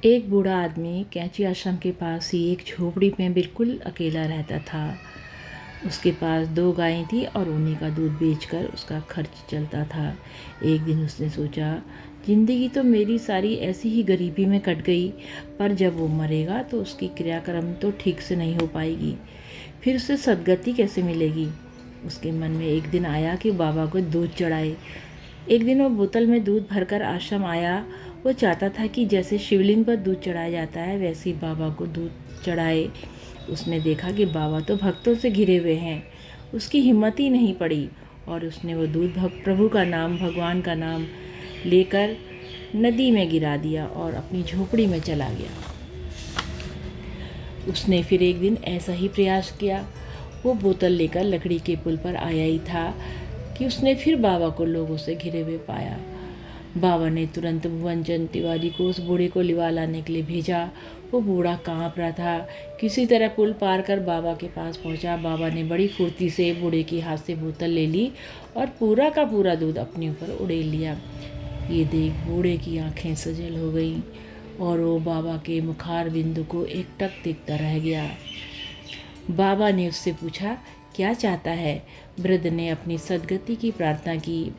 एक बूढ़ा आदमी कैंची आश्रम के पास ही एक झोपड़ी में बिल्कुल अकेला रहता था। उसके पास 2 गायें थी और उन्हीं का दूध बेचकर उसका खर्च चलता था। एक दिन उसने सोचा, जिंदगी तो मेरी सारी ऐसी ही गरीबी में कट गई, पर जब वो मरेगा तो उसकी क्रियाक्रम तो ठीक से नहीं हो पाएगी, फिर उसे सद्गति कैसे मिलेगी। उसके मन में एक दिन आया कि बाबा को दूध चढ़ाए। एक दिन वो बोतल में दूध भरकर आश्रम आया। वो चाहता था कि जैसे शिवलिंग पर दूध चढ़ाया जाता है वैसे ही बाबा को दूध चढ़ाए। उसने देखा कि बाबा तो भक्तों से घिरे हुए हैं। उसकी हिम्मत ही नहीं पड़ी और उसने वो दूध प्रभु का नाम, भगवान का नाम लेकर नदी में गिरा दिया और अपनी झोपड़ी में चला गया। उसने फिर एक दिन ऐसा ही प्रयास किया। वो बोतल लेकर लकड़ी के पुल पर आया ही था कि उसने फिर बाबा को लोगों से घिरे हुए पाया। बाबा ने तुरंत भुवनचंद तिवारी को उस बूढ़े को लिवा लाने के लिए भेजा। वो बूढ़ा कांप रहा था। किसी तरह पुल पार कर बाबा के पास पहुंचा। बाबा ने बड़ी फुर्ती से बूढ़े के हाथ से बोतल ले ली और पूरा का पूरा दूध अपने ऊपर उड़ेल लिया। ये देख बूढ़े की आंखें सजल हो गईं और वो बाबा के मुखार बिंदु को एकटक देखता रह गया। बाबा ने उससे पूछा, क्या चाहता है? वृद्ध ने अपनी सद्गति की प्रार्थना की।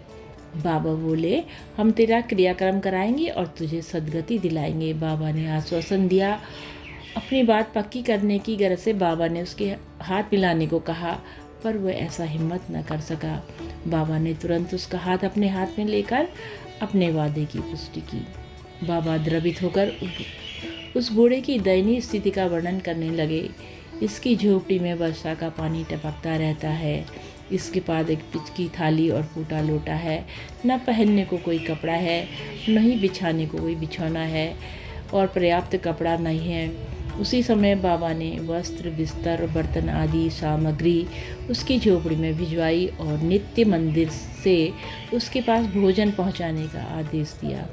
बाबा बोले, हम तेरा क्रियाक्रम कराएंगे और तुझे सद्गति दिलाएंगे। बाबा ने आश्वासन दिया। अपनी बात पक्की करने की गरज से बाबा ने उसके हाथ मिलाने को कहा, पर वह ऐसा हिम्मत न कर सका। बाबा ने तुरंत उसका हाथ अपने हाथ में लेकर अपने वादे की पुष्टि की। बाबा द्रवित होकर उस बूढ़े की दयनीय स्थिति का वर्णन करने लगे। इसकी झोपड़ी में वर्षा का पानी टपकता रहता है। इसके पास एक पिचकी थाली और फूटा लोटा है। न पहनने को कोई कपड़ा है, न ही बिछाने को कोई बिछौना है और पर्याप्त कपड़ा नहीं है। उसी समय बाबा ने वस्त्र, बिस्तर, बर्तन आदि सामग्री उसकी झोपड़ी में भिजवाई और नित्य मंदिर से उसके पास भोजन पहुंचाने का आदेश दिया।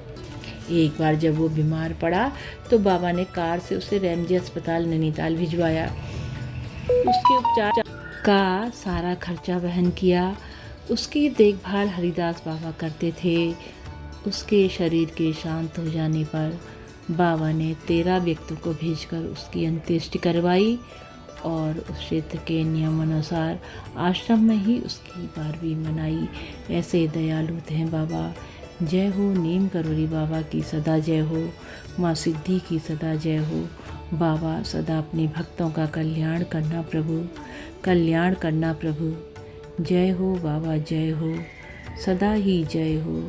एक बार जब वो बीमार पड़ा तो बाबा ने कार से उसे रैमजी अस्पताल नैनीताल भिजवाया। उसके उपचार का सारा खर्चा वहन किया। उसकी देखभाल हरिदास बाबा करते थे। उसके शरीर के शांत हो जाने पर बाबा ने 13 व्यक्तियों को भेजकर उसकी अंत्येष्टि करवाई और उस क्षेत्र के नियमानुसार आश्रम में ही उसकी 12वीं मनाई। ऐसे दयालु थे बाबा। जय हो नीम करोली बाबा की सदा जय हो। माँ सिद्धि की सदा जय हो। बाबा सदा अपने भक्तों का कल्याण करना प्रभु, कल्याण करना प्रभु। जय हो बाबा, जय हो, सदा ही जय हो।